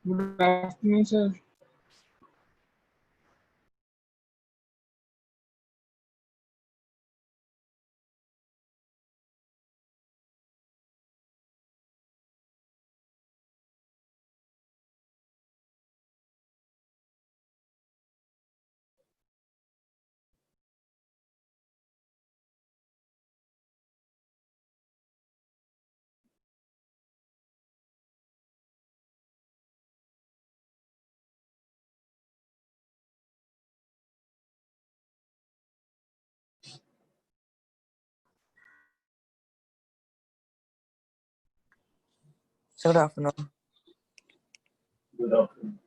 Good afternoon, sir. Good afternoon. Good afternoon.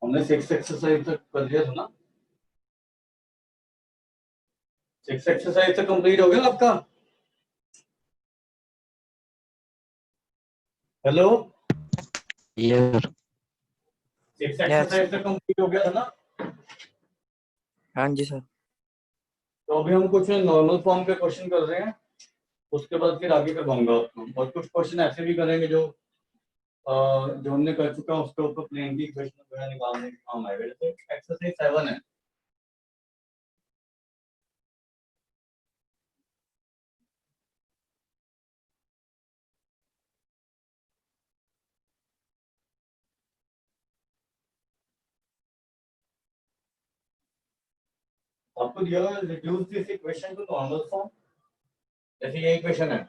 हमने 6 exercise तक कर लिया था ना। 6 एक्सरसाइज तक कंप्लीट हो गया आपका। Hello, Yes. 6 एक्सरसाइज तक कंप्लीट हो गया था ना। हाँ जी सर। तो अभी हम कुछ नॉर्मल फॉर्म के क्वेश्चन कर रहे हैं, उसके बाद फिर आगे करवाऊंगा आपको। और कुछ क्वेश्चन ऐसे भी करेंगे जो हमने कर चुका है, उसके ऊपर प्लेन की इक्वेशन वगैरह निकालने के काम आएगा। जैसे एक्सरसाइज 7 है। आपको दिया हुआ reduce this equation two normal form. जैसे ये इक्वेशन है,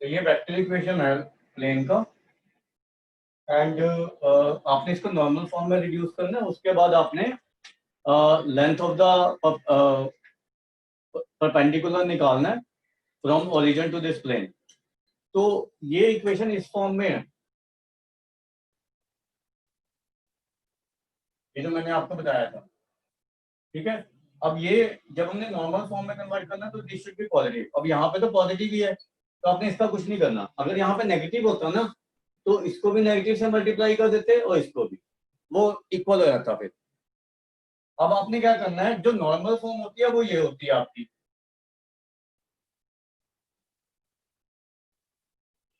तो ये वेक्टर इक्वेशन है प्लेन का। एंड आपने इसको नॉर्मल फॉर्म में रिड्यूस करना है। उसके बाद आपने लेंथ ऑफ द परपेंडिकुलर निकालना है from origin to this plane. तो ये इक्वेशन इस फॉर्म में है, ये जो मैंने आपको बताया था। ठीक है, अब ये जब हमने नॉर्मल फॉर्म में कन्वर्ट करना तो दिस शुड बी पॉजिटिव। अब यहाँ पे तो पॉजिटिव ही है, तो आपने इसका कुछ नहीं करना। अगर यहाँ पे नेगेटिव होता ना तो इसको भी नेगेटिव से मल्टीप्लाई कर देते और इसको भी, वो इक्वल हो जाता फिर। अब आपने क्या करना है, जो नॉर्मल फॉर्म होती है वो ये होती है आपकी।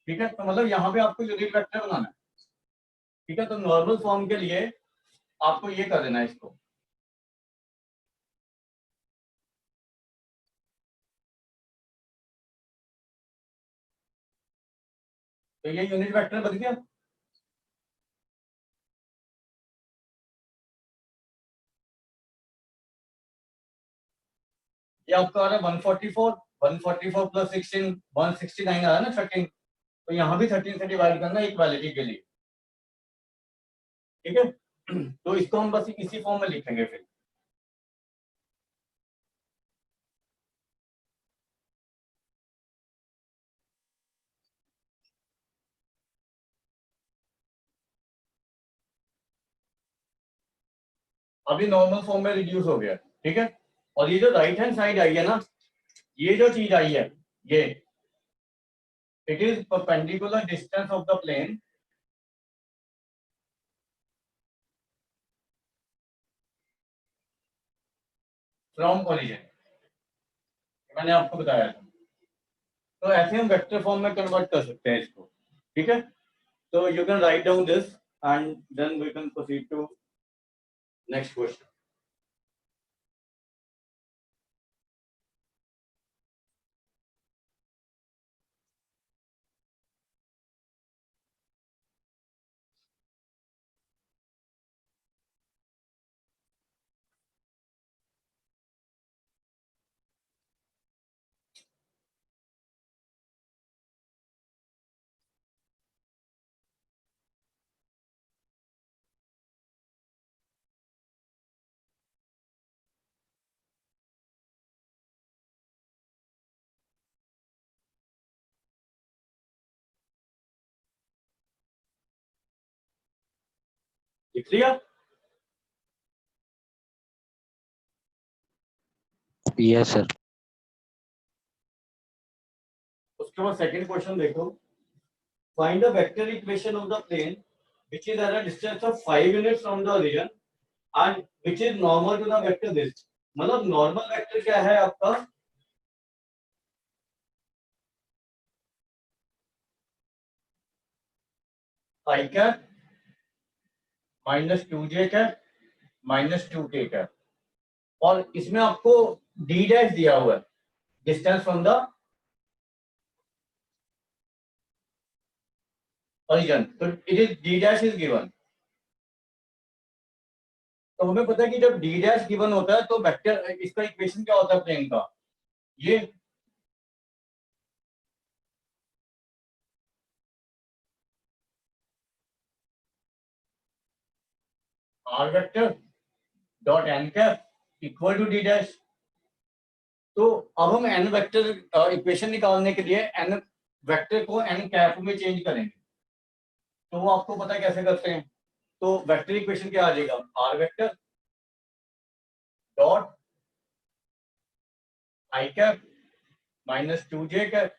ठीक है, तो मतलब यहाँ पे आपको यूनिट वेक्टर बनाना है। ठीक है, तो नॉर्मल फॉर्म के लिए आपको ये कर देना है इसको। तो ये यूनिट वेक्टर बन गया। ये आपका आ रहा है 144, 144 प्लस 16, 169 आ रहा है ना 13। तो यहाँ भी 13 से डिवाइड करना इक्वालिटी के लिए। ठीक है, तो इसको हम बस इसी फॉर्म में लिखेंगे फिर। अभी नॉर्मल फॉर्म में रिड्यूस हो गया। ठीक है, और ये जो राइट हैंड साइड आई है ना, ये जो चीज आई है ये it is perpendicular distance of the plane from origin, मैंने आपको बताया था। तो ऐसे हम वेक्टर फॉर्म में कन्वर्ट कर सकते हैं इसको, ठीक है। तो you can write down this and then we can proceed to next question. लिख लिया? Yes sir. उसके बाद सेकंड क्वेश्चन देखो, find the vector equation of the plane which is at a distance of 5 units from the origin and which is normal to the vector this। मतलब normal vector क्या है आपका? I cap minus 2j cap minus 2k cap, और इसमें आपको d dash दिया हुआ है, डिस्टेंस फ्रॉम द origin, तो it is d dash is given. तो हमें पता है कि जब डी डैश गिवन होता है तो वेक्टर, इसका इक्वेशन क्या होता है प्लेन का? ये R vector dot N cap equal to D dash. तो अब हम एन वेक्टर इक्वेशन निकालने के लिए एन वेक्टर को एन कैप में चेंज करेंगे। तो वो आपको पता है कैसे करते हैं। तो वेक्टर इक्वेशन क्या आ जाएगा? R vector dot I cap minus 2j cap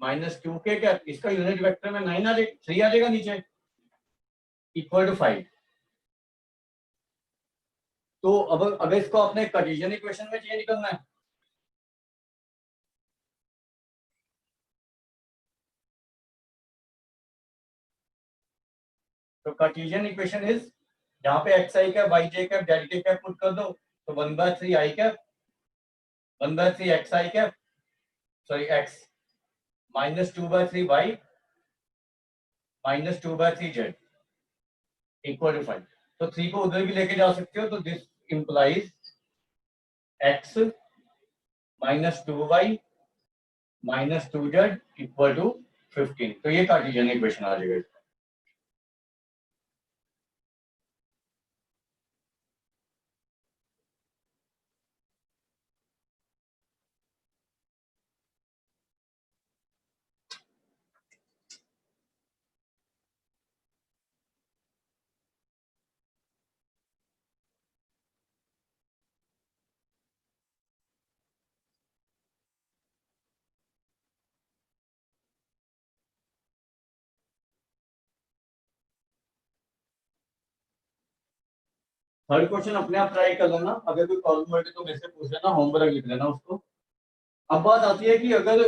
minus 2k cap, इसका यूनिट वेक्टर में 9 आ जाएगा, 3 आ जाएगा नीचे, इक्वल टू 5। तो अब अगर इसको आपने कार्टेशियन इक्वेशन में चेंज करना है, तो कार्टेशियन इक्वेशन इज, यहाँ पे x i cap y j cap z k cap put कर दो, तो 1/3 i cap 1/3 x i cap, sorry x minus 2/3 y minus 2/3 z equal to 5। तो 3 को उधर भी लेके जा सकते हो, तो this implies X minus 2y minus 2z equal to 15। तो ये कार्टेशियन इक्वेशन आ जाएगा। थर्ड क्वेश्चन अपने आप ट्राई कर लेना, अगर कोई प्रॉब्लम हो तो मेरे से पूछ लेना, होमवर्क लिख लेना उसको। अब बात आती है कि अगर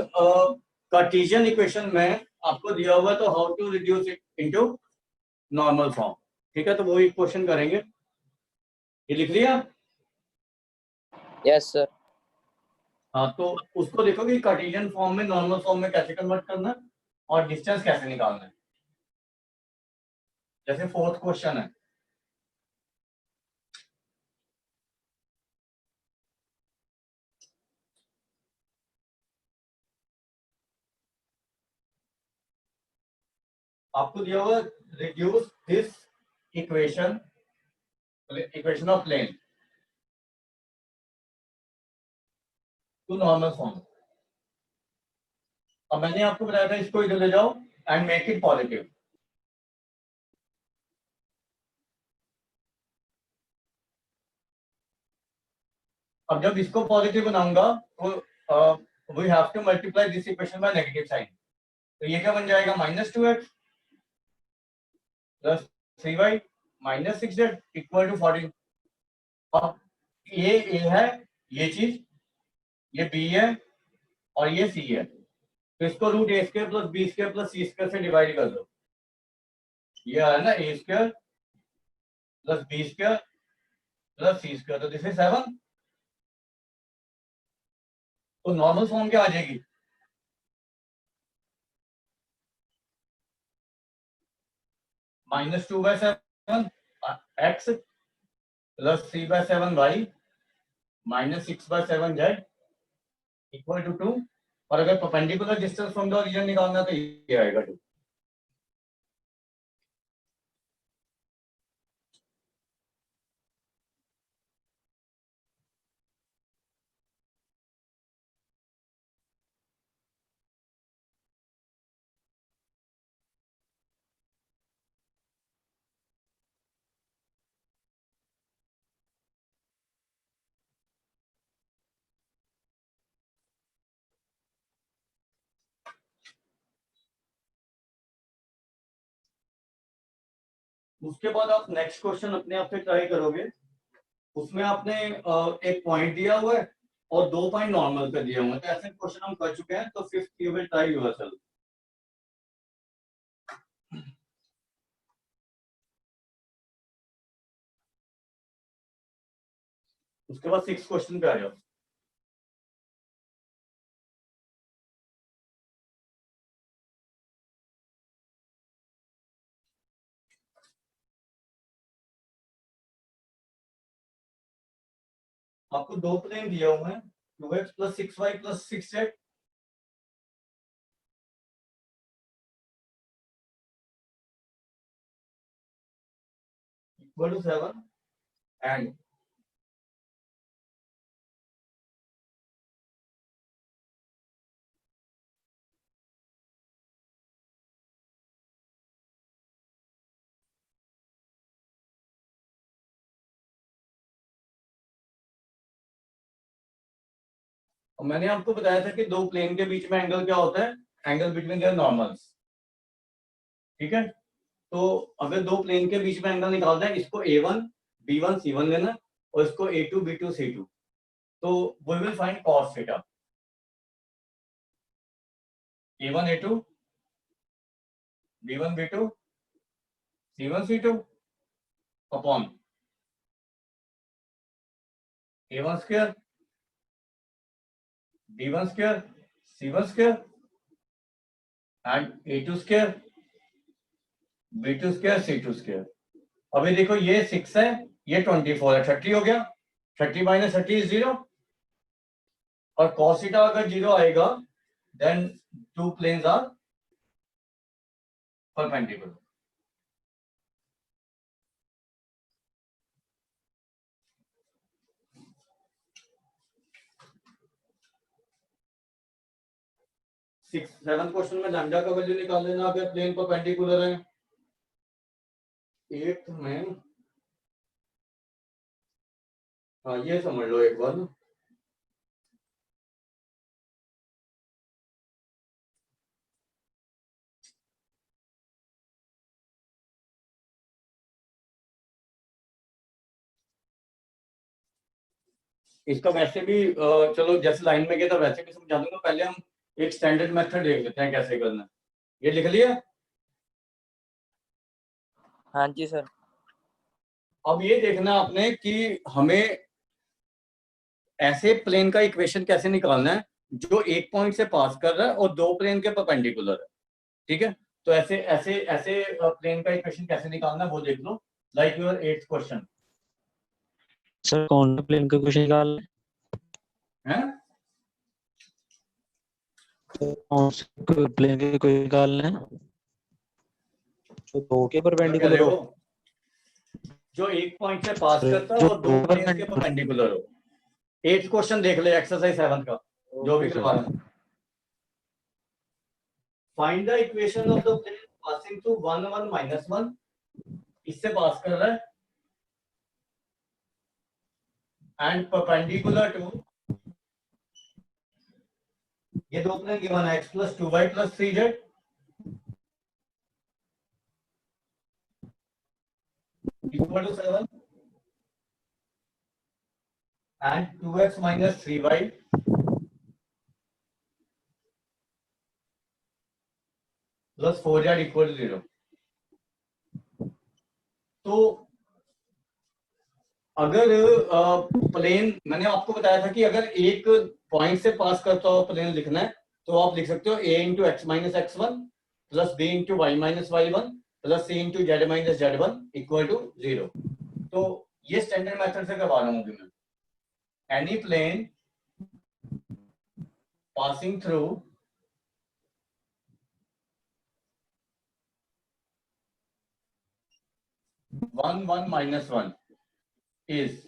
कार्टेशियन इक्वेशन में आपको दिया हुआ है तो how to reduce it into normal form. ठीक है, तो वही क्वेश्चन करेंगे। ये लिख लिया? यस सर। हाँ, तो उसको देखो कि कार्टेशियन फॉर्म में नॉर्मल फॉर्म में कैसे कन्वर्ट करना है और डिस्टेंस कैसे निकालना है। जैसे फोर्थ क्वेश्चन है, आपको दिया हुआ reduce this equation equation of plane to normal form. अब मैंने आपको बताया था इसको इधर ले जाओ एंड मेक इट पॉजिटिव। अब जब इसको पॉजिटिव बनाऊंगा तो we have to multiply this equation by negative sign. तो ये क्या बन जाएगा, -2x plus 3y minus 6z equal to 14। अब ये a है, ये चीज, ये b है और ये c है, तो इसको root a square plus b square plus c square से डिवाइड कर दो। ये आया ना a square plus b square plus c square, तो दिस इज 7। तो नॉर्मल फॉर्म क्या आ जाएगी, -2/7 x plus 3/7 y minus 6/7 z equal to 2। और अगर perpendicular distance from the origin निकालना तो ये आएगा 2। उसके बाद आप नेक्स्ट क्वेश्चन अपने आप से ट्राई करोगे। उसमें आपने एक पॉइंट दिया हुआ है और 2 पॉइंट नॉर्मल पे दिए हुए हैं, तो ऐसे क्वेश्चन हम कर चुके हैं। तो fifth you will try yourself. उसके बाद 6 क्वेश्चन पे आ जाओ। आपको 2 प्लेन दिए हुए हैं, 2x plus 6y plus 6z equal to 7 and मैंने आपको बताया था कि 2 प्लेन के बीच में एंगल क्या होता है, एंगल बिटवीन देयर नॉर्मल्स। ठीक है, तो अगर 2 प्लेन के बीच में एंगल निकालना है, इसको a1 b1 c1 लेना और इसको a2 b2 c2, तो we will find cos theta. a1 a2 b1 b2 c1 c2 upon a1 square b1 square c1 square and a2 square b2 square c2 square. अभी देखो ये 6 है, ये 24 है, 30 हो गया। 30 माइनस 30 इज 0 और cos थीटा अगर 0 आएगा then 2 planes are perpendicular. Seven question में लैम्डा का वैल्यू निकाल लेना अगर प्लेन परपेंडिकुलर है। 8th में हाँ ये समझ लो एक बार। इसका वैसे भी चलो जैसे लाइन में गया था वैसे भी समझा दूंगा। पहले हम एक स्टैंडर्ड मेथड देख लेते हैं कैसे करना है। ये लिख लिया? हाँ जी सर। अब ये देखना आपने कि हमें ऐसे प्लेन का इक्वेशन कैसे निकालना है जो एक पॉइंट से पास कर रहा है और 2 प्लेन के परपेंडिकुलर है। ठीक है, तो ऐसे ऐसे ऐसे प्लेन का इक्वेशन कैसे निकालना है वो देख लो। Like your 8th question sir कौन सा प्लेन का क्वेश्चन निकाल है। कौन से प्लेन के क्वेश्चन निकालना है जो 2 के क्या कह परपेंडिकुलर रहे हो? हो? जो एक पॉइंट से पास सर, करता है जो और 2 दो प्लेन के perpendicular- परपेंडिकुलर हो। 8th क्वेश्चन देख ले, एक्सरसाइज 7 का जो भी Okay, करवा sir. रहा है। Find the equation of the plane passing through 1 1 -1। इससे पास कर रहा है एंड परपेंडिकुलर टू ये दो प्लेन गिवन है, x plus 2y plus 3z equal to 7 and 2x minus 3y plus 4z equal to 0. तो अगर प्लेन, मैंने आपको बताया था कि अगर एक पॉइंट से पास करता हो प्लेन लिखना है तो आप लिख सकते हो a into X minus X one plus B into Y minus Y one plus C into Z minus Z one equal to 0. तो ये स्टैंडर्ड मेथड से करवा रहा हूँ मैं. Any plane passing through one minus one is,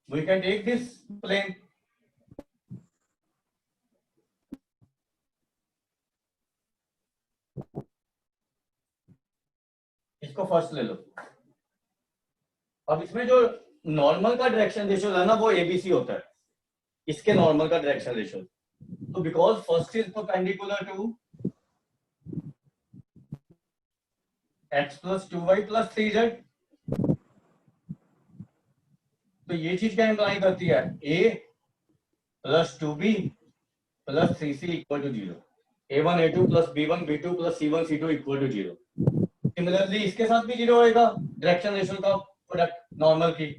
we can take this plane. इसको first ले लो. अब इसमें जो नॉर्मल का डायरेक्शन रेशियो है ना वो एबीसी होता है, इसके नॉर्मल का डायरेक्शन रेशियो. तो because first is perpendicular to x plus 2y plus 3z, तो ये चीज क्या इंप्लाई करती है, a plus 2b plus 3c equal to 0, a1 a2 plus b1 b2 plus c1 c2 equal to 0. Similarly इसके साथ भी 0 होएगा डायरेक्शन रेशियो का प्रोडक्ट नॉर्मल की.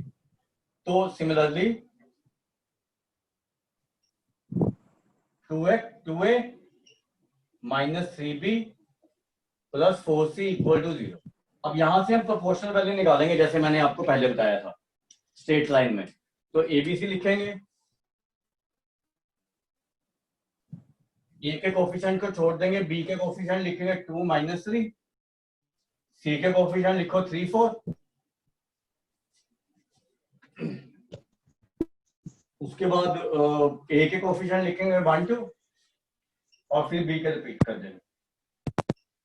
तो similarly 2a minus 3b plus 4c equal to 0. अब यहां से हम प्रोपोर्शनल वैल्यू निकालेंगे जैसे मैंने आपको पहले बताया था स्ट्रेट लाइन में. तो एबीसी लिखेंगे, ए के कोफिशिएंट को छोड़ देंगे, बी के कोफिशिएंट लिखेंगे 2 माइनस 3, सी के कोफिशिएंट लिखो 3 4, उसके बाद ए के कोफिशिएंट लिखेंगे 1 2 और फिर बी के रिपीट कर देंगे.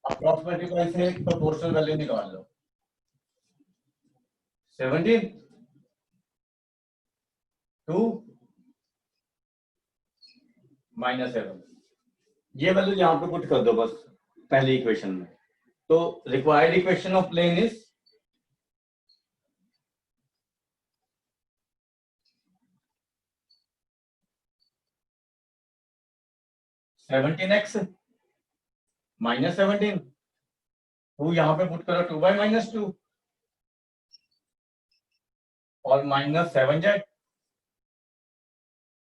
अप्रॉक्सिमेटली ऐसे प्रोपोर्शनल वैल्यू निकाल लो. 17 2 माइनस 7, ये वैल्यू यहाँ पे पुट कर दो बस पहली इक्वेशन में. तो required equation of plane is seventeen X minus 17, to यहाँ पे पुट करो 2 बाई माइनस 2 और minus 7z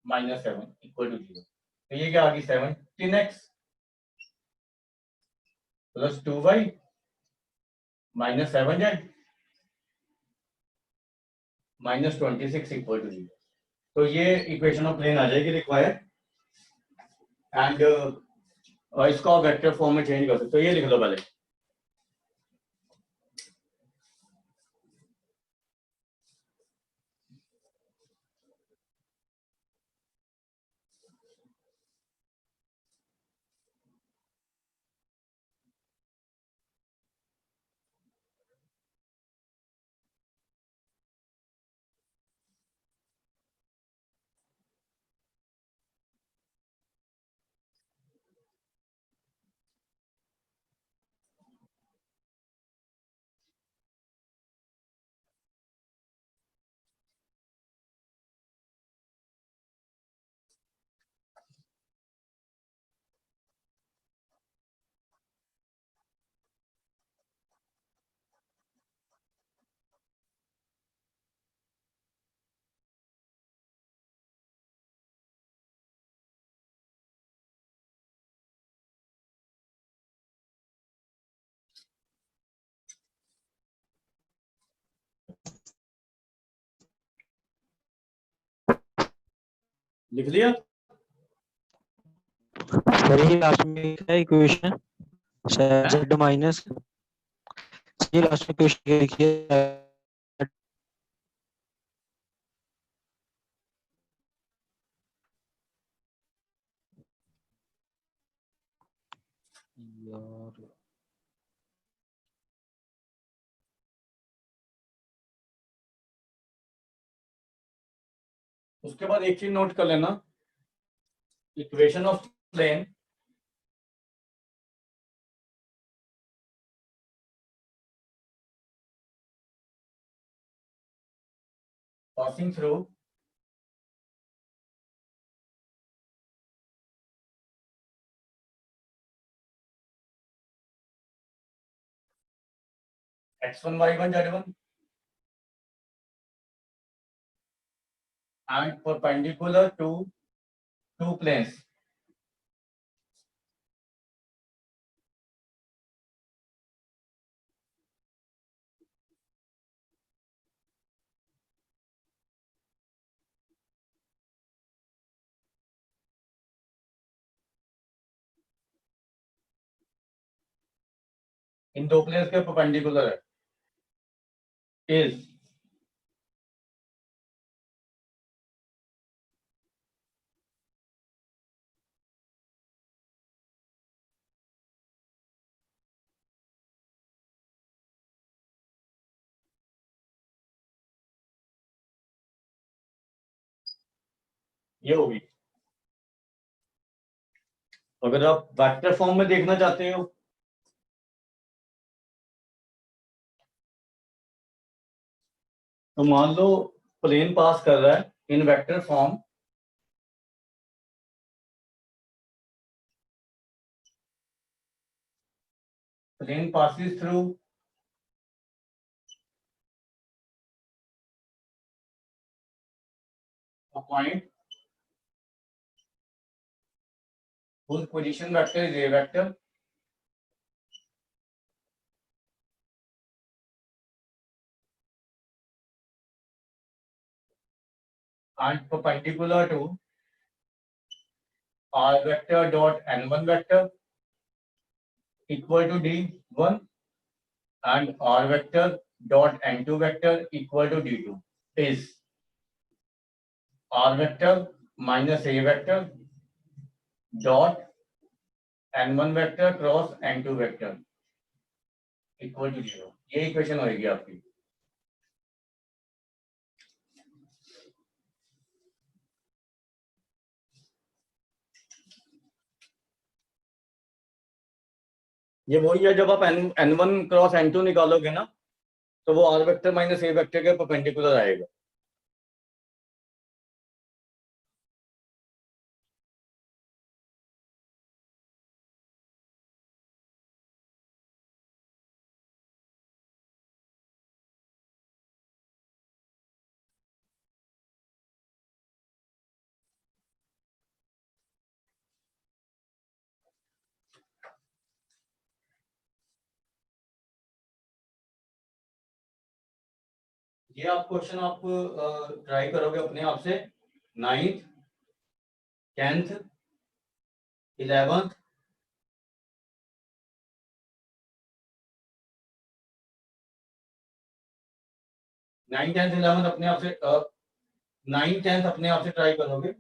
minus 7 equal to 0. तो ये क्या आ गई 17x plus 2y minus 7z minus 26 equal to 0. तो ये इक्वेशन ऑफ प्लेन आ जाएगी रिक्वायर्ड. एंड इसको आप वेक्टर फॉर्म में चेंज कर सकते हो. ये लिख लो पहले. लिख लिया. सही लास्ट में क्या इक्वेशन z माइनस, ये लास्ट में इक्वेशन लिखिए. यार उसके बाद एक चीज नोट कर लेना, equation of plane passing through x1 y1 z1 and perpendicular to two planes. इन दो प्लेन्स के परपेंडिकुलर है इज ये होगी। अगर आप वेक्टर फॉर्म में देखना चाहते हो तो मान लो प्लेन पास कर रहा है in vector form plane passes through a point whose position vector is a vector and perpendicular to r vector dot n1 vector equal to d1 and r vector dot n2 vector equal to d2 is r vector minus a vector dot n1 vector cross n2 vector equal to 0। ये equation होगी आपकी। ये वही है जब आप n1 cross n2 निकालोगे ना तो वो r vector minus a vector के परपेंडिकुलर आएगा। ये आप क्वेश्चन आप ट्राई करोगे अपने आप से 9th 10th 11th 9th 10th 11th अपने आप से 9th 10th अपने आप से ट्राई करोगे।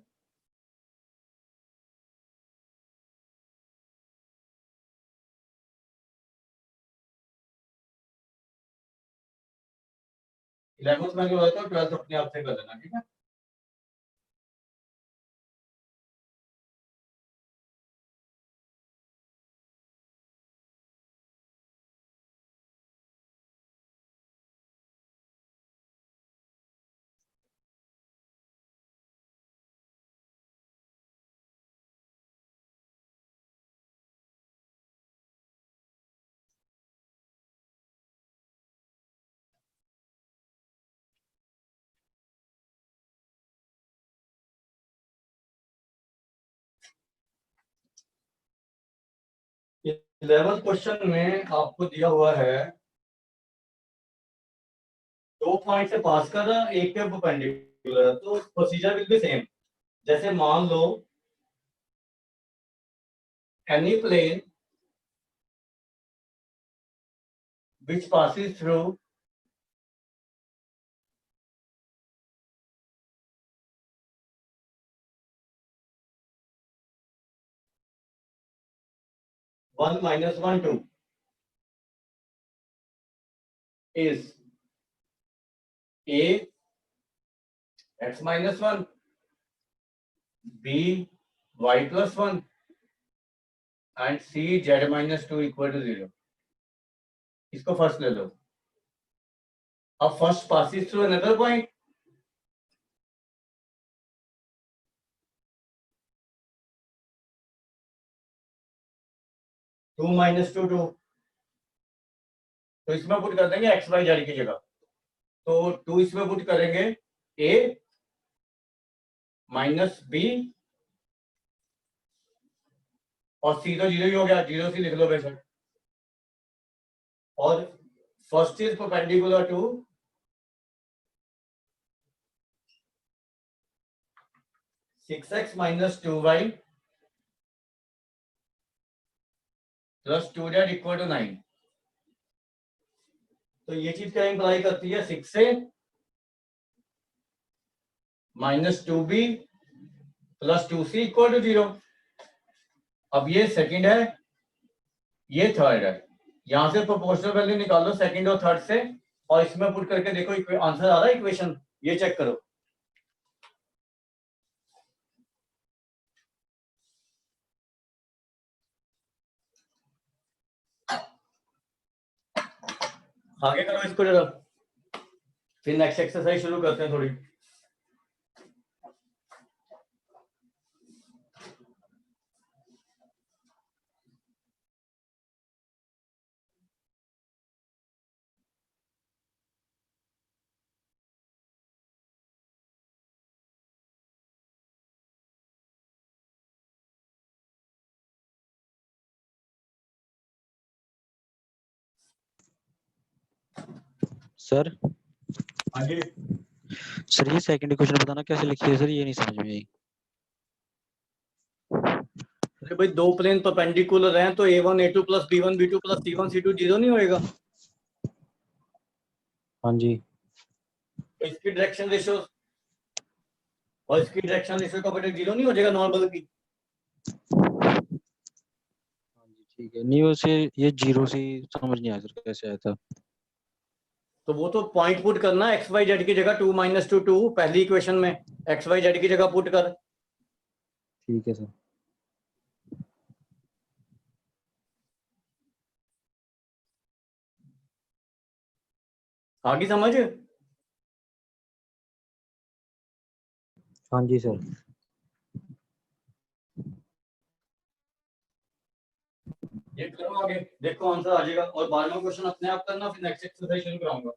इलेवेंथ में जो रहता है 12th अपने आप से कर देना, ठीक है। इलेवेंथ क्वेश्चन में आपको दिया हुआ है 2 पॉइंट से पास कर रहा है, एक के परपेंडिकुलर, तो प्रोसीजर विल बी सेम। जैसे मान लो any plane which passes through one minus 1 2 is a x minus 1 b y plus 1 and c z minus 2 equal to 0. इसको फर्स्ट ले लो. अब first passes through another point. Two minus two two, तो इसमें put कर देंगे x y Z की जगह. तो टू इसमें पुट करेंगे ए माइनस बी और सी तो जीरो ही हो गया, जीरो सी लिख लो बेशक. और first is perpendicular to 6x minus 2y plus 2z equal to 9. तो ये चीज क्या इंप्लाई करती है, 6 से minus 2b plus 2c equal to 0. अब ये सेकंड है, ये थर्ड है. यहां से प्रोपोर्शनल वैल्यू निकाल लो सेकंड और थर्ड से, और इसमें पुट करके देखो आंसर आ रहा है इक्वेशन. ये चेक करो. आगे करो इसको जरा, फिर नेक्स्ट एक्सरसाइज शुरू करते हैं थोड़ी. सर हाँ जी, सर ये सेकंड क्वेश्चन बताना कैसे लिखी है सर, ये नहीं समझ में आई. अरे भाई दो प्लेन परपेंडिकुलर हैं तो a1 a2 plus b1 b2 plus c1 c2 zero नहीं होएगा. हाँ जी. तो इसकी डायरेक्शन रेशियो और इसकी डायरेक्शन रेशियो का प्रोडक्ट जीरो नहीं हो जाएगा नॉर्मल की. हाँ जी ठीक है. नहीं वैसे ये जीरो से समझ नहीं आया सर कैसे आया था. तो वो तो पॉइंट पुट करना एक्स वाई जेड की जगह, 2 माइनस टू टू पहली इक्वेशन में एक्स वाई जेड की जगह पुट कर. ठीक है सर. आगे समझ. हाँ जी सर. ये करो आगे, देखो आंसर आ जाएगा. और 12वां क्वेश्चन अपने आप करना, फिर नेक्स्ट एक्सरसाइज शुरू कराऊंगा.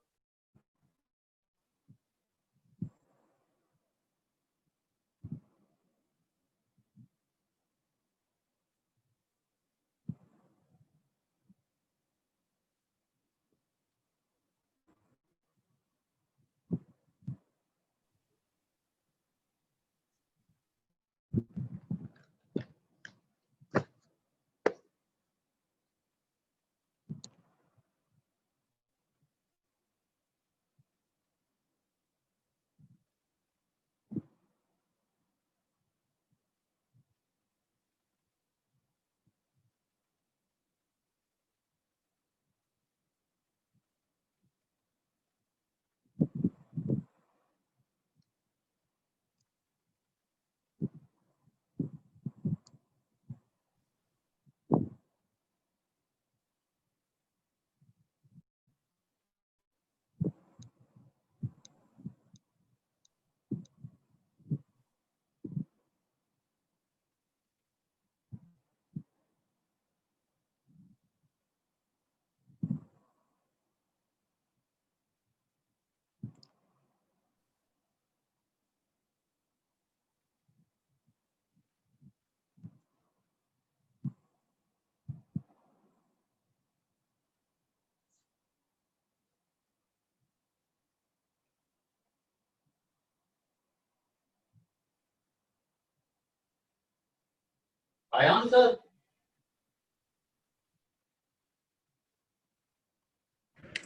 आया आंसर.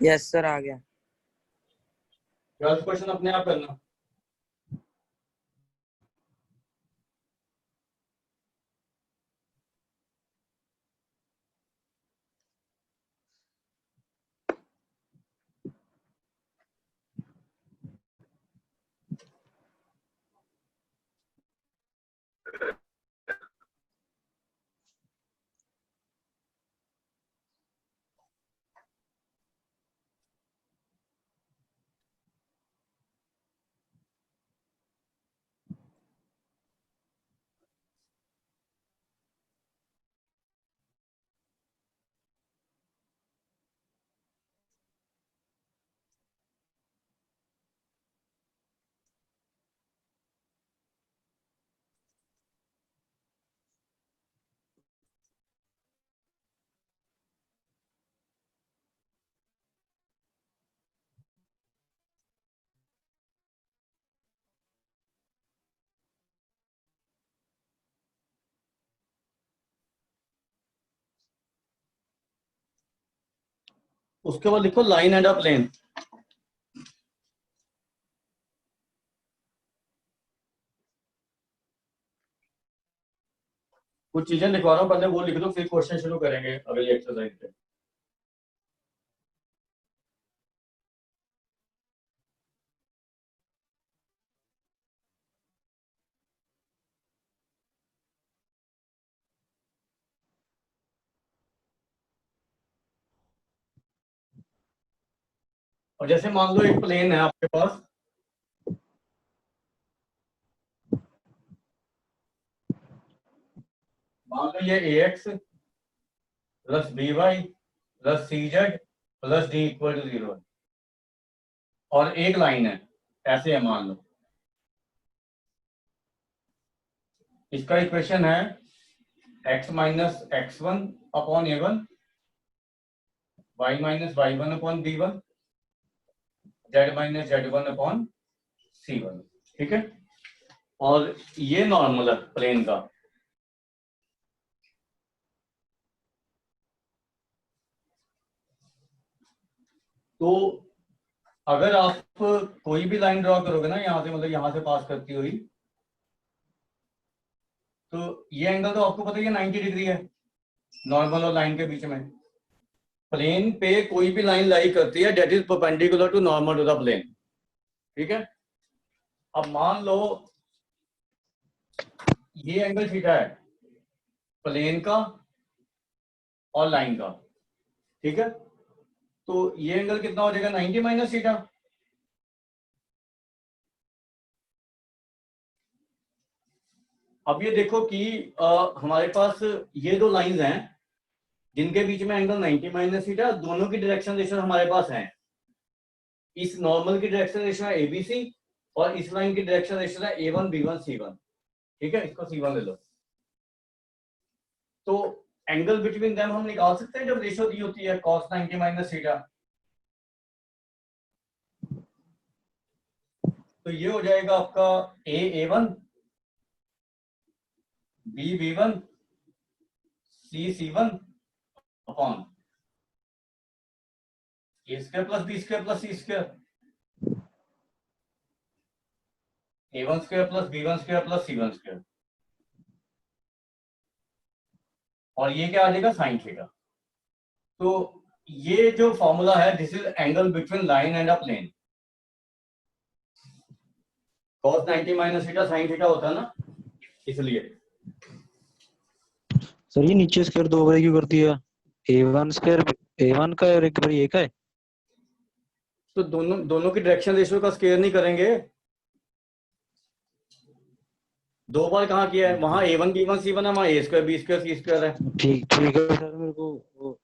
यस सर आ गया. 12th क्वेश्चन अपने आप करना. उसके बाद लिखो लाइन एंड अ प्लेन। कुछ चीजें लिखवा रहा हूँ, पहले वो लिख लो, फिर क्वेश्चन शुरू करेंगे अगली एक्सरसाइज पे। और जैसे मान लो एक प्लेन है आपके पास, मान लो ये ax plus by plus cz plus d equal to 0 और एक लाइन है, ऐसे है मान लो। इसका इक्वेशन है x minus x1 upon a1, y minus y1 upon b1, z minus z1 upon c1। ठीक है, और ये नॉर्मल है प्लेन का। तो अगर आप कोई भी लाइन ड्रॉ करोगे ना यहाँ से, मतलब यहाँ से पास करती हुई, तो ये एंगल तो आपको पता ही है 90 डिग्री है नॉर्मल और लाइन के बीच में। प्लेन पे कोई भी लाइन लाई करती है that is perpendicular to normal to the plane. ठीक है, अब मान लो ये एंगल थीटा है प्लेन का और लाइन का। ठीक है, तो ये एंगल कितना हो जाएगा, 90 माइनस थीटा। अब ये देखो कि हमारे पास ये दो लाइंस हैं जिनके बीच में एंगल 90 माइनस थीटा, दोनों की डायरेक्शन रेशो हमारे पास है। इस नॉर्मल की डायरेक्शन रेशो है एबीसी और इस लाइन की डायरेक्शन रेशो है A1 B1 C1। ठीक है, इसको C1 ले लो। तो एंगल बिटवीन देम हम निकाल सकते हैं जब रेशो दी होती है cos 90 माइनस थीटा। तो ये हो जाएगा आपका A1 B1 C1 upon A square plus B square plus C square, A1 square plus B1 square plus C1 square. और ये क्या आ जाएगा, साइन थीटा। तो ये जो फॉर्मूला है, this is angle between line and a plane. cos 90 minus theta sine theta होता है ना, इसलिए। सर ये नीचे स्क्वायर 2 बार क्यों कर दिया? A1 स्क्वायर A1 का और एक बार ये का है। तो दोनों दोनों की डायरेक्शन रेशियो का स्क्वायर नहीं करेंगे। दो बार कहाँ किया है, वहां A1 B1 C1 है, वहां A square B square C square है। ठीक ठीक है सर, मेरे को वो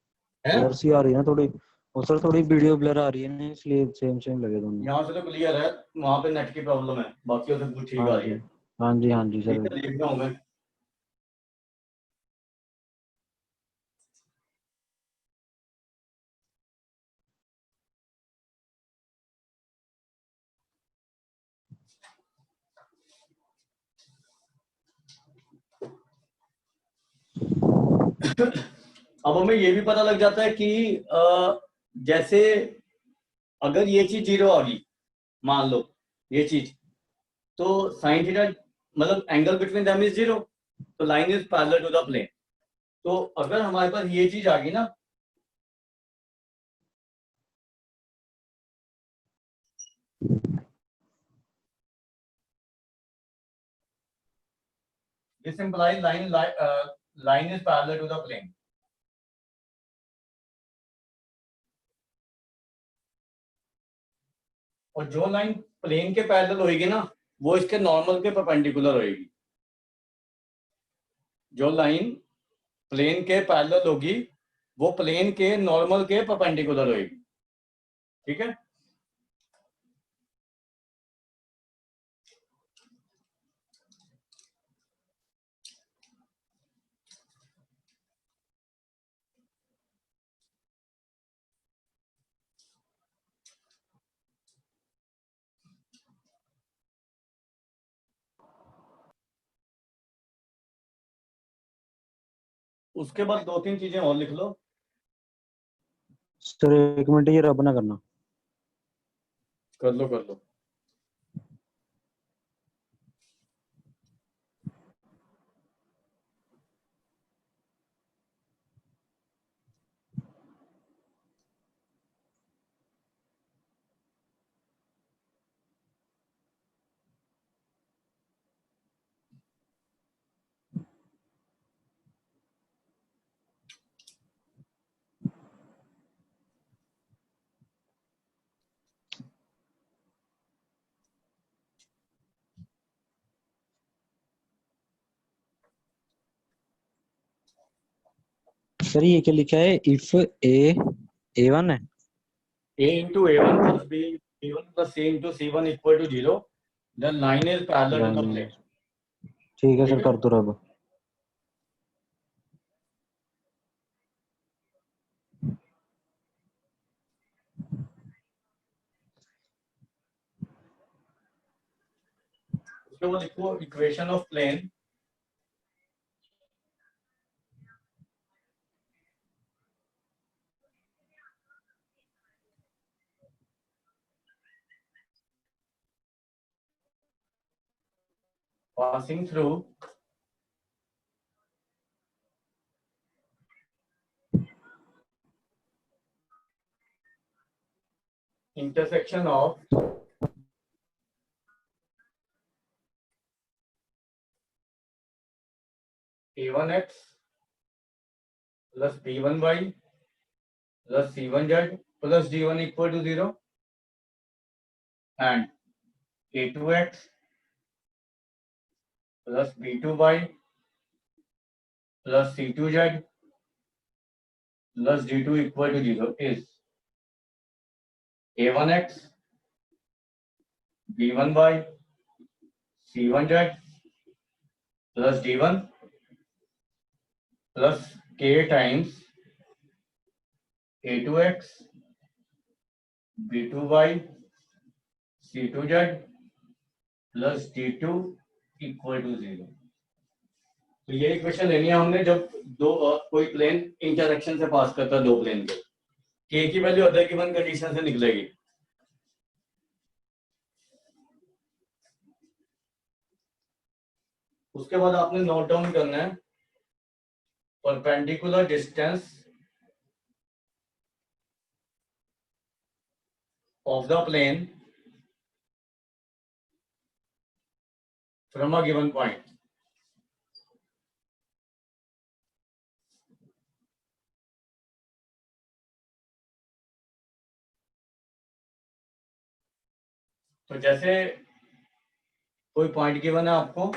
है ब्लर सी आ रही है ना थोड़ी, और सर थोड़ी वीडियो ब्लर आ रही है ना, इसलिए सेम सेम लगे दोनों। यहाँ से तो क्लियर है, वहां पे नेट की प्रॉब्लम है, बाकी से कुछ ठीक हाँ आ रही जी, है। हाँ जी, हाँ जी ठीक सर। है, देख रहा हूँ मैं। अब हमें ये भी पता लग जाता है कि जैसे अगर ये चीज जीरो आ गई, मान लो ये चीज, तो साइन थीटा मतलब angle between them is zero, तो line is parallel to the plane. तो अगर हमारे पास ये चीज आ गई ना, this implies line is parallel to the plane. और जो लाइन प्लेन के पैरेलल होगी ना, वो इसके नॉर्मल के परपेंडिकुलर होगी। जो लाइन प्लेन के पैरेलल होगी वो प्लेन के नॉर्मल के परपेंडिकुलर होगी। ठीक है, उसके बाद दो तीन चीजें और लिख लो। सर एक मिनट ये रब ना करना। कर लो कर लो। सर ये क्या लिखा है, इफ A1 है। A into A1 plus B1 plus C into C1 equal to 0, then line is parallel to the plane. ठीक है ठीक सर, है। कर दो रब। उसके बाद लिखो equation of plane passing through intersection of A1x plus B1y plus C1z plus D1 equal to 0 and A2x plus B2y plus C2z plus D2 equal to 0 is A1x, B1y, C1z plus D1 plus K times A2x, B2y, C2z plus D2 equal to 0। तो ये equation लेनी है हमने जब कोई plane intersection से पास करता है दो प्लेन के की वैल्यू अदर गिवन कंडीशन से निकलेगी। उसके बाद आपने नोट डाउन करना है perpendicular distance of the plane from a given point. तो जैसे कोई पॉइंट गिवन है आपको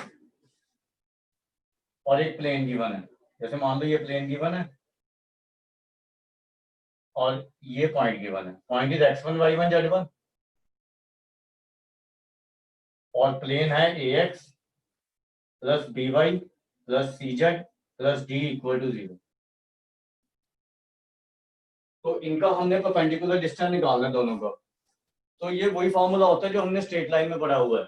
और एक प्लेन गिवन है, जैसे मान लो ये प्लेन गिवन है और ये पॉइंट गिवन है, point is x1 y1 z1 और प्लेन है ax plus by plus cz plus d equal to 0। तो इनका हमने परपेंडिकुलर डिस्टेंस निकालना है दोनों का। तो ये वही फॉर्मूला होता है जो हमने स्ट्रेट लाइन में पढ़ा हुआ है।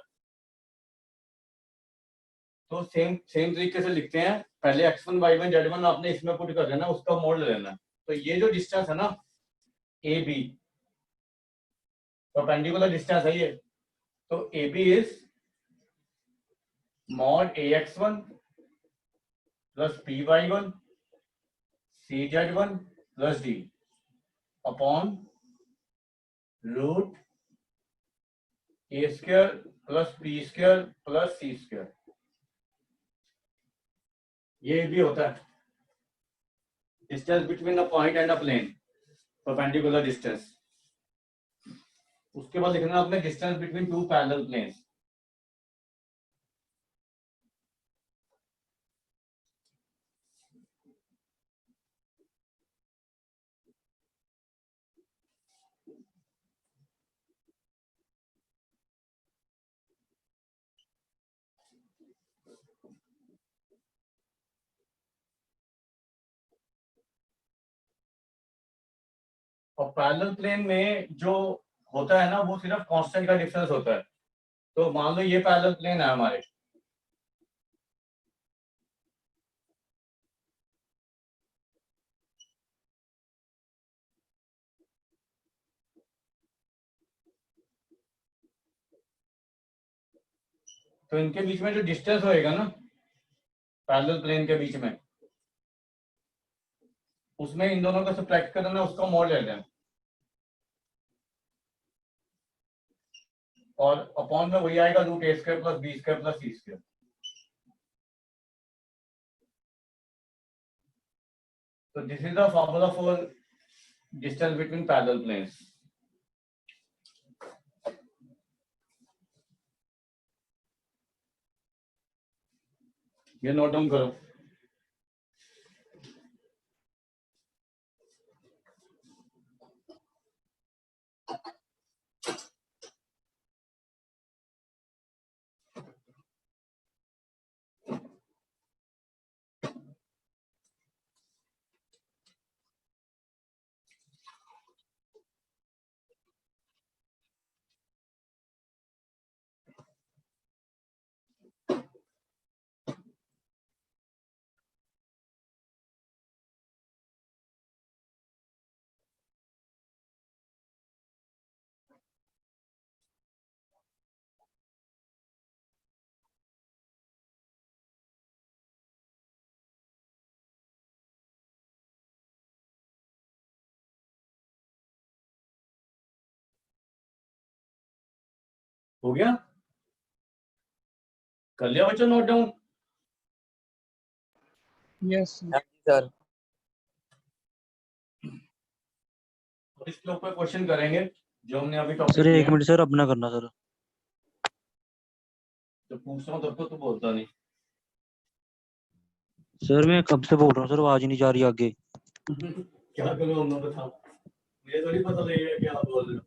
तो सेम सेम तरीके से लिखते हैं, पहले x1 y1 z1 आपने इसमें पुट कर देना, उसका मोड ले लेना। तो ये जो डिस्टेंस है ना ए बी, परपेंडिकुलर डिस्टेंस है ये, तो A B is mod ax1 plus by1 cz1 plus d upon root a square plus b square plus c square. ये भी होता है distance between a point and a plane, perpendicular distance. उसके बाद लिखना है आपने distance between two parallel planes. और पैरेलल प्लेन में जो होता है ना वो सिर्फ कांस्टेंट का डिफरेंस होता है। तो मान लो ये पैरेलल प्लेन है हमारे, तो इनके बीच में जो डिस्टेंस होएगा ना पैरेलल प्लेन के बीच में, उसमें इन दोनों का सब्ट्रैक्ट करना, उसका मॉड लेते हैं और अपॉन में वही आएगा root A square plus B square plus C square. So this is the formula for distance between parallel planes. ये नोट डाउन करो। हो गया? कर लिया बच्चों नोट डाउन? Yes sir. इसके ऊपर क्वेश्चन करेंगे जो हमने अभी टॉपिक सर किया। 1 मिनट सर, अपना करना सर। तो पूछ रहा हूँ तब तो बोलता नहीं। सर मैं कब से बोल रहा हूँ सर, आवाज ही नहीं जा रही आगे। क्या करूँ मैं बताओ, मुझे थोड़ी पता लगेगा क्या आप बोल रहे हो।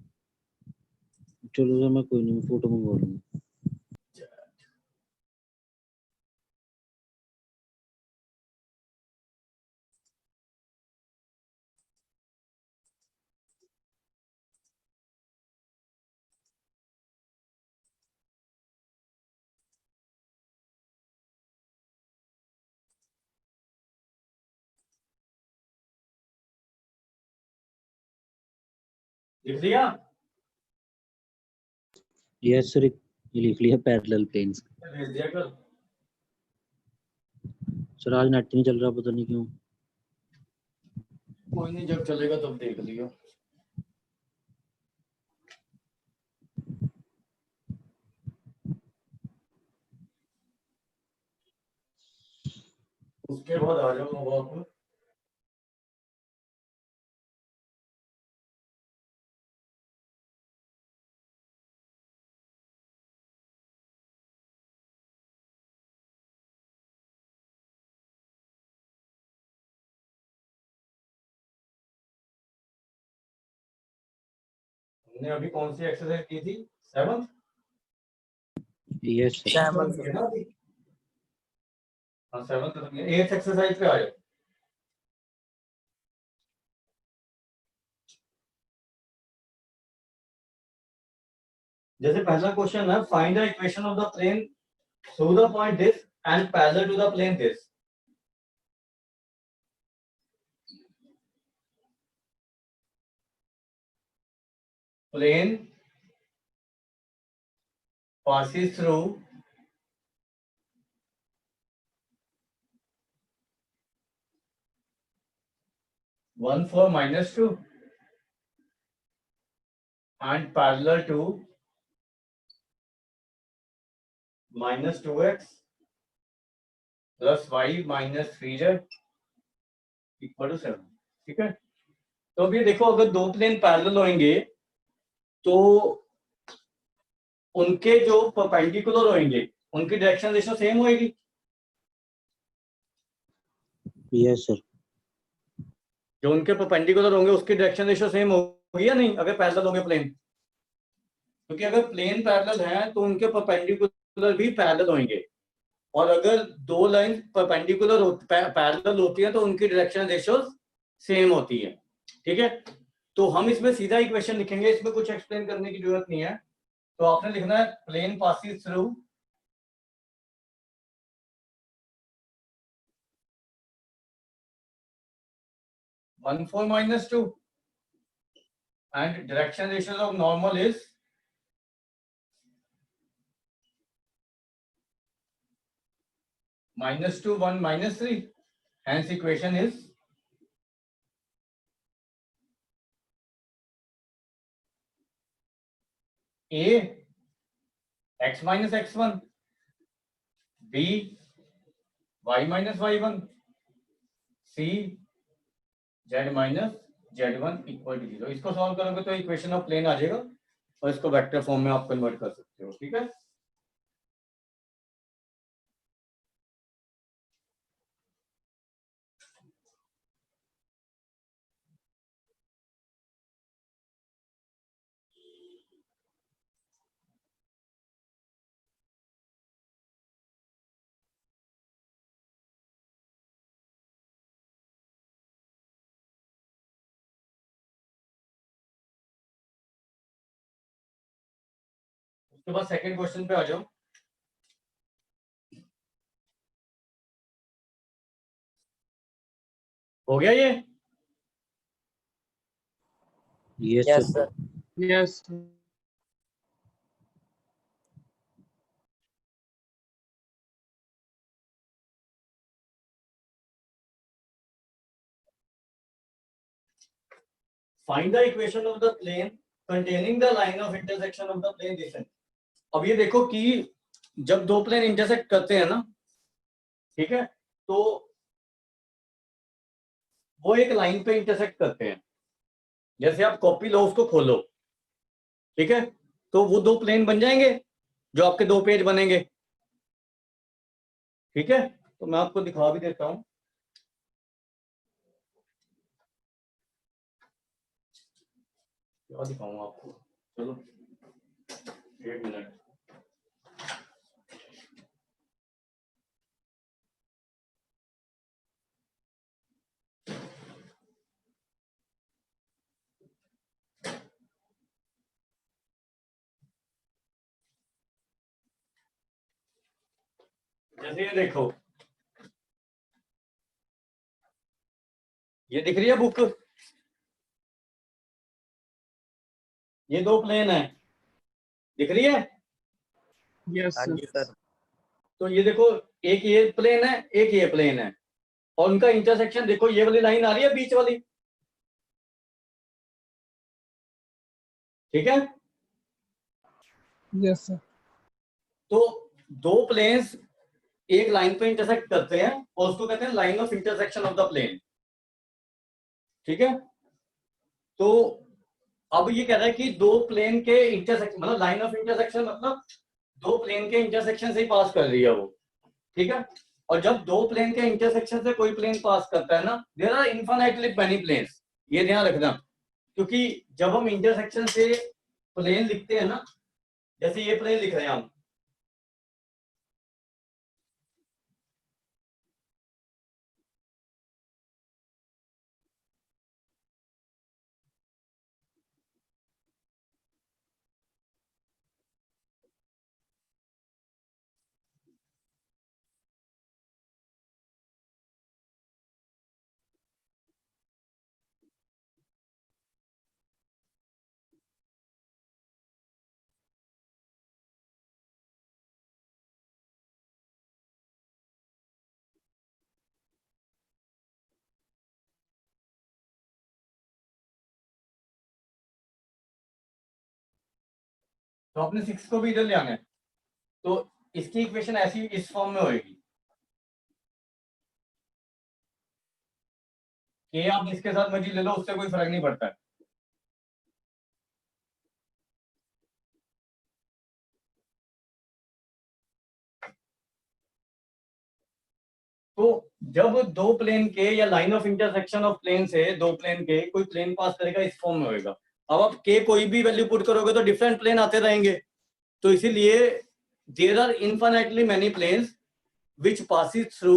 चलो सर मैं कोई नहीं, फोटो मंगवा लूंगा। लिख दिया? यस सर, ये लिख लिया पैरेलल प्लेन्स। भेज दिया कर। सर आज नेट नहीं चल रहा, पता नहीं क्यों। कोई नहीं, जब चलेगा तब देख लियो। उसके बाद आ जाओ वापस। हमने अभी कौन सी एक्सरसाइज की थी? 7th? Yes sir. 7 हाँ 7th तक। 8th एक्सरसाइज पे आ जाओ। जैसे पहला क्वेश्चन है, find the equation of the plane through the point this and parallel to the plane this. Plane passes through (1, 4, -2) and parallel to -2x plus y minus 3z equal to 7। ठीक है, तो अभी देखो अगर दो प्लेन पैरेलल होंगे तो उनके जो परपेंडिकुलर होंगे उनकी डायरेक्शन रेशो सेम होएगी। Yes sir. जो उनके परपेंडिकुलर होंगे उसकी डायरेक्शन रेशो सेम होगी या नहीं अगर पैरेलल होंगे प्लेन? क्योंकि अगर प्लेन पैरेलल है तो उनके परपेंडिकुलर भी पैरेलल होंगे, और अगर दो लाइन परपेंडिकुलर पैरेलल होती है तो उनकी डायरेक्शन रेशो सेम होती है। ठीक है, तो हम इसमें सीधा इक्वेशन लिखेंगे, इसमें कुछ एक्सप्लेन करने की जरूरत नहीं है। तो आपने लिखना है plane passes through (1, 4, -2) and direction ratios of normal is -2 1 -3, hence equation is A x minus x1, B y minus y1, C z minus z1 equal to 0। इसको सॉल्व करोगे तो इक्वेशन ऑफ प्लेन आ जाएगा और इसको वेक्टर फॉर्म में आप convert कर सकते हो। ठीक है, उसके बाद सेकंड क्वेश्चन पे आ जाओ। हो गया ये? Yes, Yes, sir. sir. Yes. Find the equation of the plane containing the line of intersection of the plane descent। अब ये देखो कि जब दो प्लेन इंटरसेक्ट करते हैं ना, ठीक है, तो वो एक लाइन पे इंटरसेक्ट करते हैं। जैसे आप कॉपी लो, उसको खोलो, ठीक है, तो वो दो प्लेन बन जाएंगे जो आपके दो पेज बनेंगे। ठीक है, तो मैं आपको दिखा भी देता हूं। क्या दिखाऊं आपको, चलो एक मिनट। जैसे ये देखो, ये दिख रही है बुक, ये दो प्लेन है, दिख रही है? Yes, हाँ sir. जी सर। तो ये देखो, एक ये प्लेन है, एक ये प्लेन है, और उनका इंटरसेक्शन देखो, ये वाली लाइन आ रही है बीच वाली, ठीक है। Yes, sir. तो दो प्लेन्स एक लाइन पे इंटरसेक्ट करते हैं और उसको कहते हैं line of intersection of the plane. ठीक है, तो अब ये कह रहा है कि दो प्लेन के इंटरसेक्शन, मतलब लाइन ऑफ इंटरसेक्शन मतलब दो प्लेन के इंटरसेक्शन से ही पास कर रही है वो। ठीक है, और जब दो प्लेन के इंटरसेक्शन से कोई प्लेन पास करता है ना, there are infinitely many planes, ये ध्यान रखना। क्योंकि जब हम इंटरसेक्शन से प्लेन लिखते हैं ना, जैसे ये प्लेन लिख रहे हैं हम, तो आपने 6 को भी इधर ले आना है। तो इसकी इक्वेशन ऐसी इस फॉर्म में होगी कि आप इसके साथ मर्जी ले लो, उससे कोई फर्क नहीं पड़ता है। तो जब दो प्लेन के या line of intersection of plane से दो प्लेन के कोई प्लेन पास करेगा, इस फॉर्म में होएगा। अब आप के कोई भी वैल्यू पुट करोगे तो डिफरेंट प्लेन आते रहेंगे, तो इसीलिए there are infinitely many planes which passes through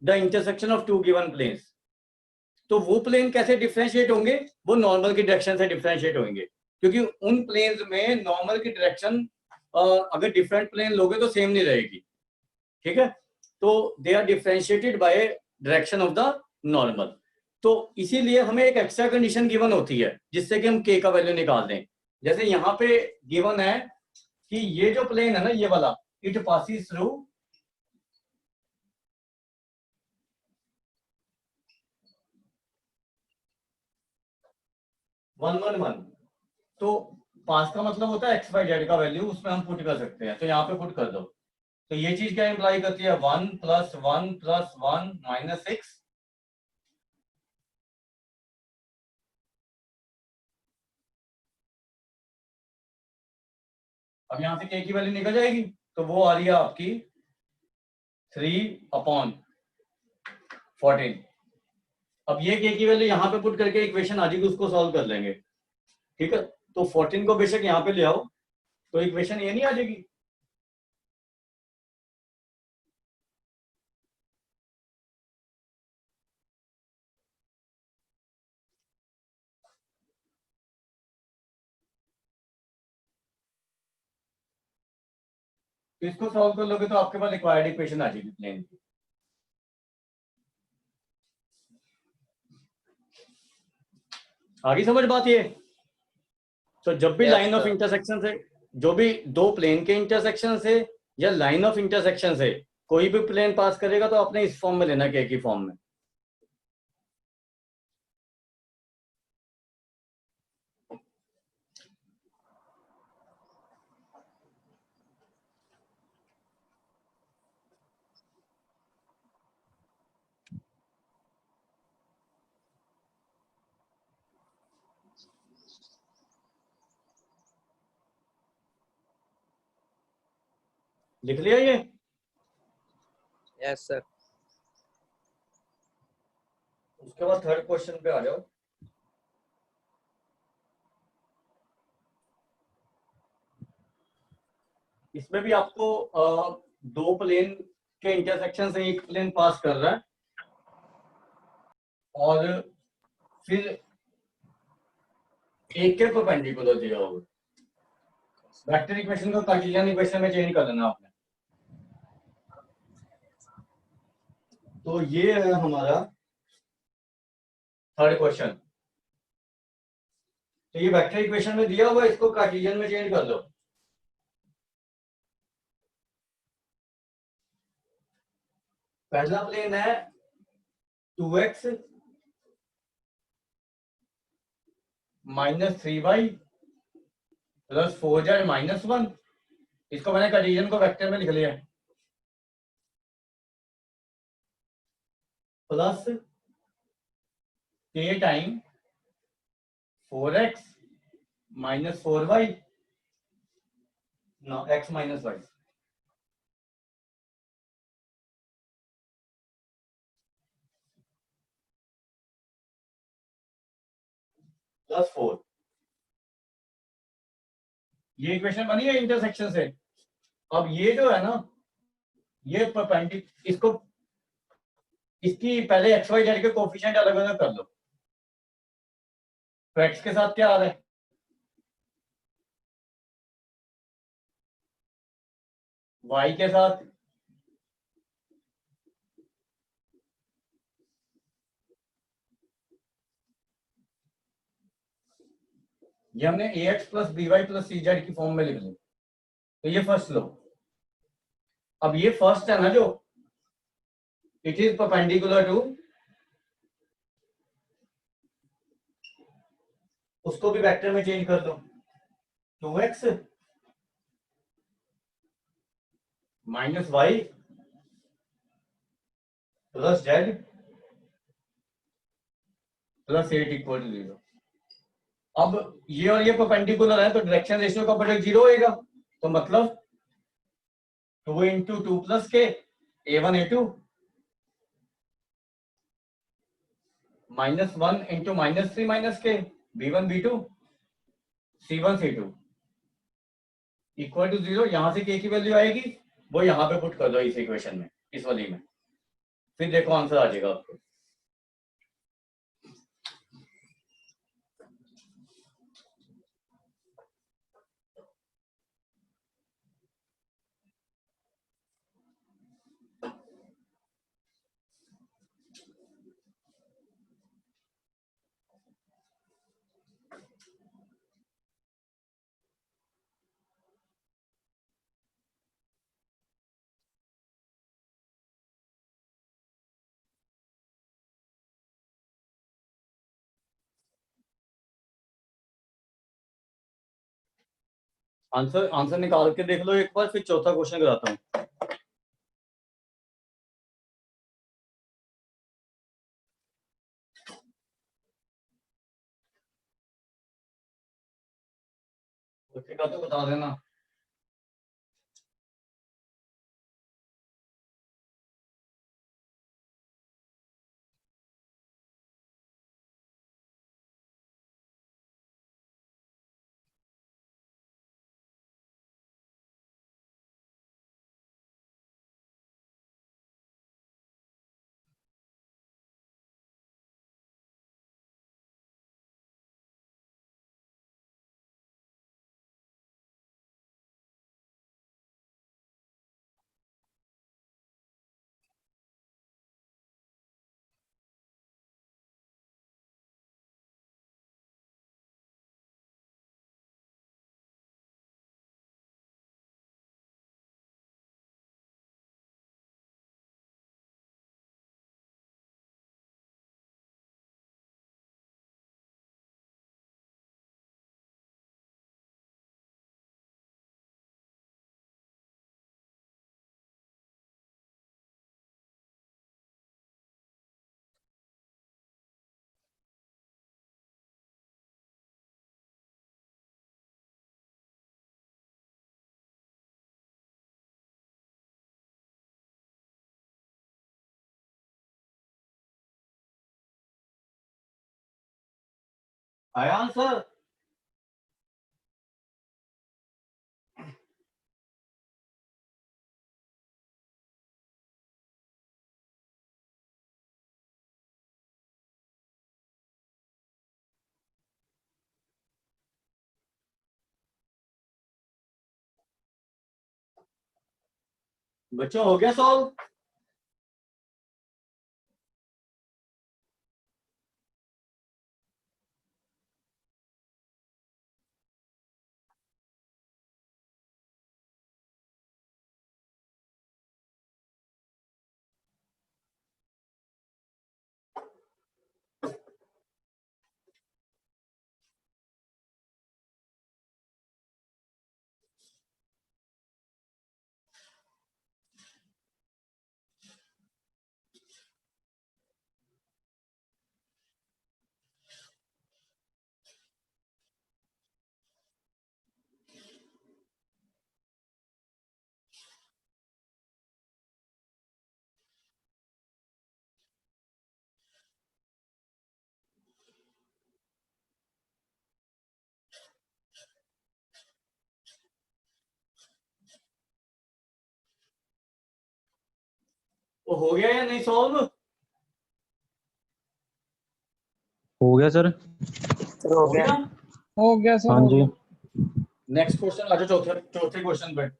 the intersection of two given planes. तो वो प्लेन कैसे डिफरेंशिएट होंगे? वो नॉर्मल की डायरेक्शन से डिफरेंशिएट होंगे, क्योंकि उन प्लेन्स में नॉर्मल की डायरेक्शन अगर डिफरेंट प्लेन लोगे तो सेम नहीं रहेगी। ठीक है, तो they are differentiated by direction of the normal. तो इसीलिए हमें एक एक्स्ट्रा कंडीशन गिवन होती है जिससे कि हम के का वैल्यू निकाल दें। जैसे यहाँ पे गिवन है कि ये जो प्लेन है ना, ये वाला, इट पासिस थ्रू 111, तो 5 का मतलब होता है एक्स वाई जेड का वैल्यू, उसमें हम पुट कर सकते हैं, तो यहाँ पे पुट कर दो। तो ये चीज क्या इंप्लाई करती है, 1 + 1 + 1 - 6। अब यहाँ से k की वैल्यू निकल जाएगी, तो वो आ रही है आपकी 3/14। अब ये k की वैल्यू यहाँ पे पुट करके इक्वेशन आ जाएगी, उसको सॉल्व कर लेंगे। ठीक है, तो 14 को बेशक यहाँ पे ले आओ, तो इक्वेशन ये नहीं आ जाएगी। तो इसको सॉल्व कर लोगे तो आपके पास रिक्वायर्ड इक्वेशन आ जाएगी प्लेन की। आगे समझ बात ये। तो जब भी Yes, line of sir. Intersection से, जो भी दो प्लेन के इंटरसेक्शन से या लाइन ऑफ इंटरसेक्शन से कोई भी प्लेन पास करेगा, तो आपने इस फॉर्म में लेना, के की फॉर्म में। लिख लिया ये? Yes, sir. उसके बाद थर्ड क्वेश्चन पे आ जाओ। इसमें भी आपको दो प्लेन के इंटरसेक्शन से एक प्लेन पास कर रहा है, और फिर एक के परपेंडिकुलर दिया होगा। वेक्टर इक्वेशन को कार्टेशियन इक्वेशन में चेंज कर देना आपने। तो ये है हमारा थर्ड क्वेश्चन। तो ये वेक्टर इक्वेशन में दिया हुआ है, इसको कार्टेशियन में चेंज कर दो। पहला प्लेन है 2x - 3y + 4z - 1। इसको मैंने कार्टेशियन को वेक्टर में लिख लिया है, plus k time 4x - 4y x - y। +4। ये इक्वेशन बनी है इंटरसेक्शन से। अब ये जो है ना, ये परपेंडिकुलर, इसको, इसकी पहले एक्स वाई जेड के कोफिशिएंट अलग अलग कर लो। तो एक्स के साथ क्या आ रहा है, वाई के साथ ये हमने ax + by + cz की फॉर्म में लिख ली। तो ये फर्स्ट लो। अब ये फर्स्ट है ना, जो इट इज परपेंडिकुलर टू, उसको भी वेक्टर में चेंज कर दो। 2x - y + z + 8 = 0। अब ये और ये परपेंडिकुलर है, तो डायरेक्शन रेशियो का प्रोडक्ट 0 होएगा। तो मतलब 2 × 2 + k a1 a2 -1 × -3 - k b1 b2 c1 c2 = 0। यहां से k की वैल्यू आएगी, वो यहां पे पुट कर दो इस इक्वेशन में, इस वाली में। फिर देखो आंसर आ जाएगा आपको। आंसर निकाल के देख लो एक बार, फिर चौथा क्वेश्चन कराता हूँ। का तो बता देना। आया आंसर? बच्चों हो गया सॉल्व? वो हो गया या नहीं सॉल्व? हो गया सर। हो गया। हो गया सर, हाँ हो जी। गया। नेक्स्ट क्वेश्चन आ जाओ, चौथे क्वेश्चन पे।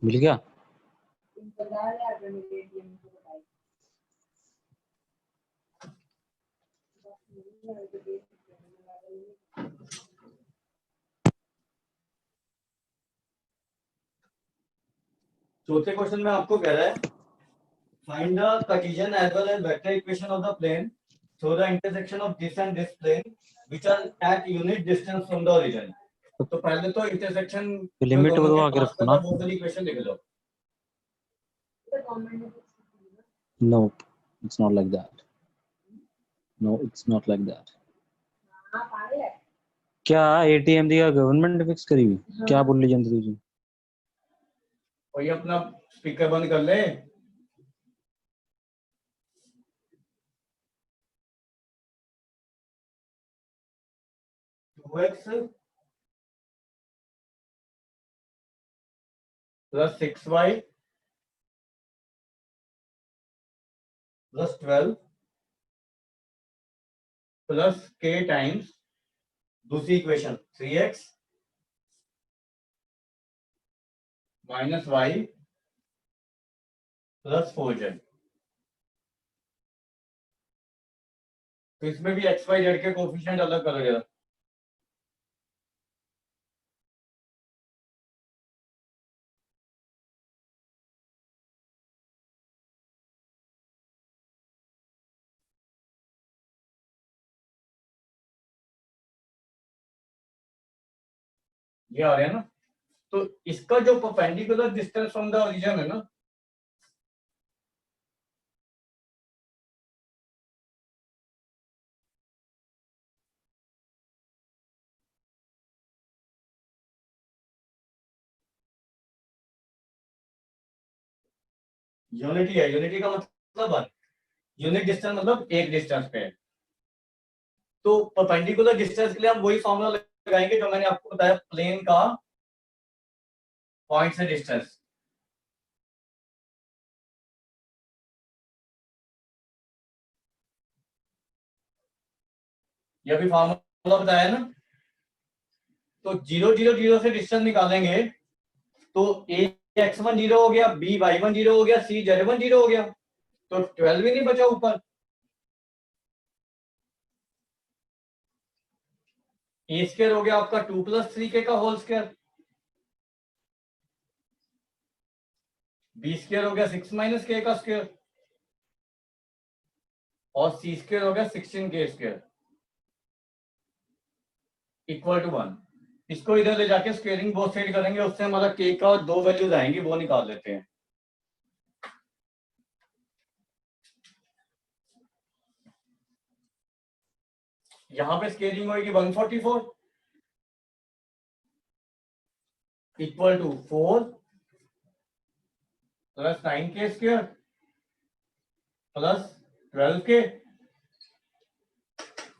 मिल गया। चौथे क्वेश्चन में आपको कह रहा है find the Cartesian as well as vector equation of the plane through the intersection of this and this plane which are at unit distance from the origin. तो पहले तो इंटरसेक्शन लिमिट बनवा के रखो ना। वो वाली इक्वेशन लिख लो। No it's not like that. No it's not like that. क्या एटीएम दी गवर्नमेंट फिक्स करी हुई? क्या बोल ली जानती तुझे? और ये अपना स्पीकर बंद कर ले। Two x plus 6y plus 12 plus k times दूसरी equation 3x minus y plus 4z। तो इसमें भी एक्स वाई जेड के कोफिशिएंट अलग करो जरा। ये आ रहे हैं ना। तो इसका जो perpendicular distance from the origin है ना, यूनिटी है। यूनिटी का मतलब यूनिट डिस्टेंस मतलब एक डिस्टेंस पे है। तो परपेंडिकुलर डिस्टेंस के लिए हम वही फॉर्मूला लगाएंगे जो मैंने आपको बताया, प्लेन का पॉइंट से डिस्टेंस। ये भी फॉर्मूला बताया ना। तो 0 0 0 से डिस्टेंस निकालेंगे तो ए x1 0 हो गया, बी y1 0 हो गया, सी z1 0 हो गया, तो 12 ही नहीं बचा ऊपर। ए स्क्वायर हो गया आपका 2 + 3k का होल स्क्वायर, बी स्क्वायर हो गया 6 - k का स्क्वायर, और सी स्क्वायर हो गया 16k स्क्वायर इक्वल टू 1। इसको इधर ले जाके स्क्वेयरिंग बोथ साइड करेंगे, उससे हमारा k का 2 वैल्यूज आएंगी, वो निकाल लेते हैं। यहां पे स्केलिंग होगी 144 equal to 4 + 9k square + 12k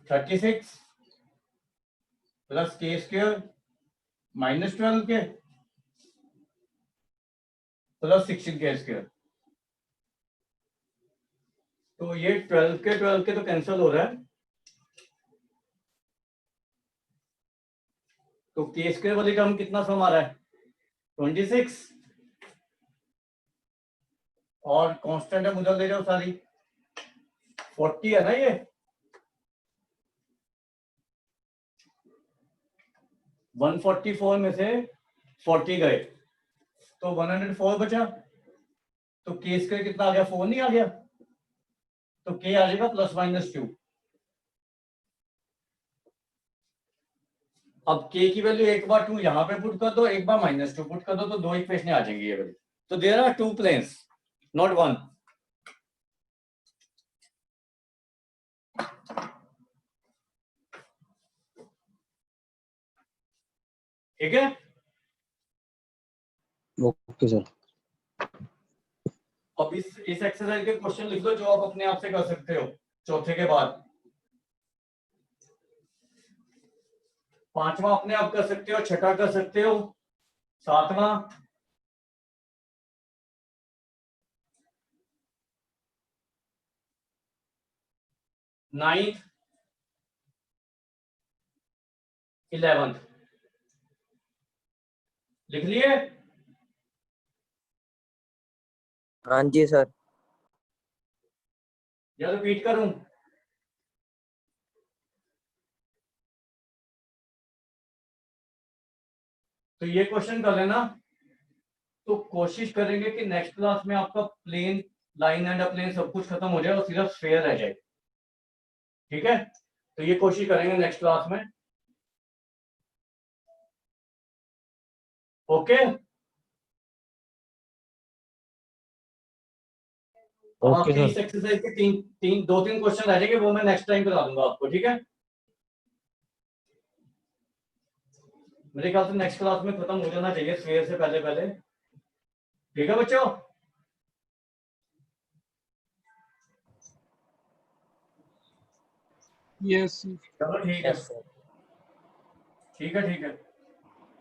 36 + k square -12k + 16k square. तो ये 12k तो कैंसिल हो रहा है, तो k स्क्वायर वाली टर्म कितना सम आ रहा है 26, और कांस्टेंट है उधर ले जाओ सारी 40 है ना। ये 144 में से 40 गए तो 104 बचा, तो k स्क्वायर कितना आ गया 4 नहीं आ गया, तो k आ जाएगा ±2। अब k की वैल्यू एक बार 2 यहां पे पुट कर दो, एक बार -2 पुट कर दो, तो दो इक्वेशन आ जाएंगी ये वाली। तो देयर आर 2 प्लेन्स नॉट 1। ठीक है। Okay sir. अब इस एक्सरसाइज के क्वेश्चन लिख लो जो आप अपने आप से कर सकते हो चौथे के बाद। पांचवा अपने आप कर सकते हो, छठा कर सकते हो, सातवां, 9th 11th लिख लिए। हाँ जी सर। या रिपीट करूं? तो ये क्वेश्चन कर लेना। तो कोशिश करेंगे कि नेक्स्ट क्लास में आपका प्लेन, लाइन एंड प्लेन सब कुछ खत्म हो जाए और सिर्फ स्फीयर रह जाए। ठीक है, तो ये कोशिश करेंगे नेक्स्ट क्लास में। ओके। अब ओके आपके सर। इस एक्सरसाइज के दो तीन क्वेश्चन रह जाएंगे, वो मैं नेक्स्ट टाइम करा दूंगा आपको। ठीक है, मेरे ख्याल से नेक्स्ट क्लास में खत्म हो जाना चाहिए स्फीयर से पहले पहले। ठीक है बच्चों। Yes. चलो ठीक है, यस सर। ठीक है, ठीक है।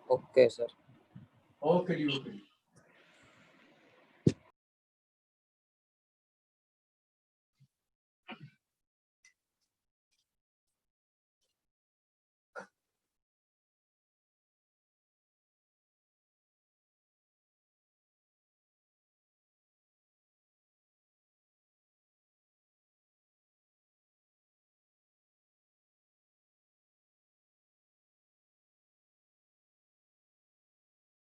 Okay sir. ओके जी, ओके।